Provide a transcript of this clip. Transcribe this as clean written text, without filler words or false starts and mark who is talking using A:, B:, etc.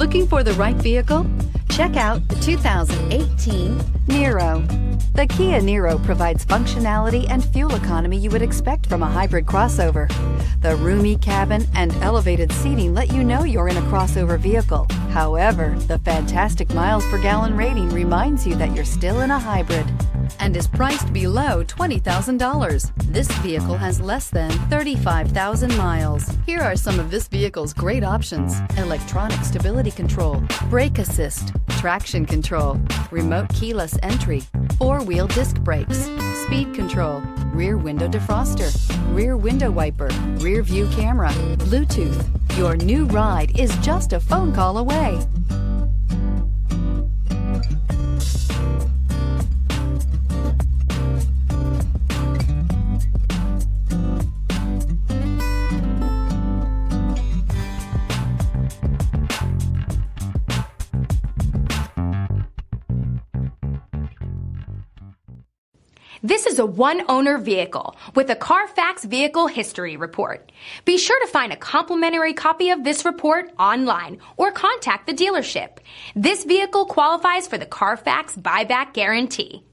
A: Looking for the right vehicle? Check out the 2018 Niro. The Kia Niro provides functionality and fuel economy you would expect from a hybrid crossover. The roomy cabin and elevated seating let you know you're in a crossover vehicle. However, the fantastic miles per gallon rating reminds you that you're still in a hybrid and is priced below $20,000. This vehicle has less than 35,000 miles. Here are some of this vehicle's great options: electronic stability control, brake assist, traction control, remote keyless entry, four-wheel disc brakes, speed control, rear window defroster, rear window wiper, rear view camera, Bluetooth. Your new ride is just a phone call away.
B: This is a one-owner vehicle with a CARFAX Vehicle History Report. Be sure to find a complimentary copy of this report online or contact the dealership. This vehicle qualifies for the CARFAX Buyback Guarantee.